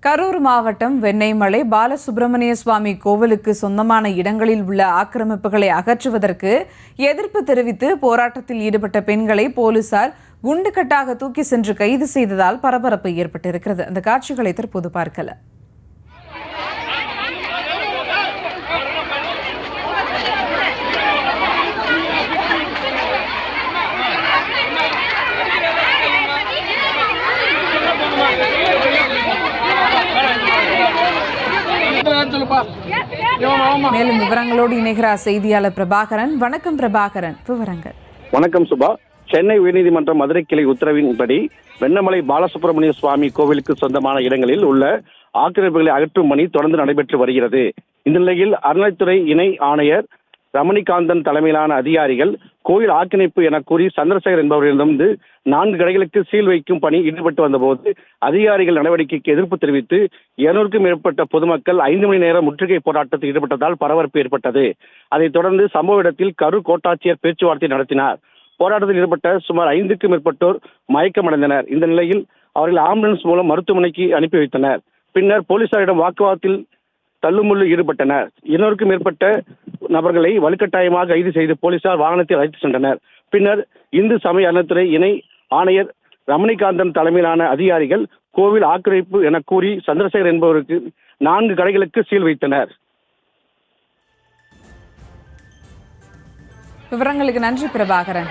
கரூர் மாவட்டம் வெண்ணெய்மலை பாலசுப்பிரமணிய சுவாமி கோவிலுக்கு சொந்தமான இடங்களில் உள்ள ஆக்கிரமிப்புகளை அகற்றுவதற்கு எதிர்ப்பு தெரிவித்து போராட்டத்தில் ஈடுபட்ட பெண்களை போலீசார் குண்டுகட்டாக தூக்கி சென்று கைது செய்ததால் பரபரப்பு ஏற்பட்டிருக்கிறது. அந்த காட்சிகளை தற்போது பார்க்கலாம். மேலும் விவரங்களோடு இணைகிறார் செய்தியாளர் பிரபாகரன். வணக்கம் பிரபாகரன், விவரங்கள். வணக்கம் சுபா. சென்னை உயர்நீதிமன்ற மதுரை கிளை உத்தரவின்படி வெண்ணமலை பாலசுப்பிரமணிய சுவாமி கோவிலுக்கு சொந்தமான இடங்களில் உள்ள ஆக்கிரமிப்புகளை அகற்றும் பணி தொடர்ந்து நடைபெற்று வருகிறது. இந்த நிலையில் அறநிலைத்துறை இணை ஆணையர் ரமணிகாந்தன் தலைமையிலான அதிகாரிகள் கோயில் ஆக்கிரமிப்பு என கூறி சந்திரசேகர் என்பவரிடமிருந்து 4 கடைகளுக்கு சீல் வைக்கும் பணி ஈடுபட்டு வந்தபோது அதிகாரிகள் நடவடிக்கைக்கு எதிர்ப்பு தெரிவித்து 200க்கும் மேற்பட்ட பொதுமக்கள் 5 மணி நேரம் முற்றுகை போராட்டத்தில் ஈடுபட்டதால் பரபரப்பு ஏற்பட்டது. அதைத் தொடர்ந்து சம்பவ இடத்தில் கரூர் கோட்டாட்சியர் பேச்சுவார்த்தை நடத்தினார். போராட்டத்தில் ஈடுபட்ட சுமார் 5க்கும் மேற்பட்டோர் மயக்கமடைந்தனர். இந்த நிலையில் அவர்கள் ஆம்புலன்ஸ் மூலம் மருத்துவமனைக்கு அனுப்பி வைத்தனர். பின்னர் போலீசாரிடம் வாக்குவாதத்தில் தள்ளுமுள்ளு ஈடுபட்டனர். 200க்கும் மேற்பட்ட நபர்களை வலுக்கட்டாயமாக கைது செய்து போலீசார் வாகனத்தில் அழைத்து சென்றனர். பின்னர் இந்து சமய அறநிலைத்துறை இணை ஆணையர் ரமணிகாந்தன் தலைமையிலான அதிகாரிகள் கோவில் ஆக்கிரமிப்பு என கூறி சந்திரசேகர் என்பவருக்கு 4 கடைகளுக்கு சீல் வைத்தனர். விவரங்களுக்கு நன்றி பிரபாகரன்.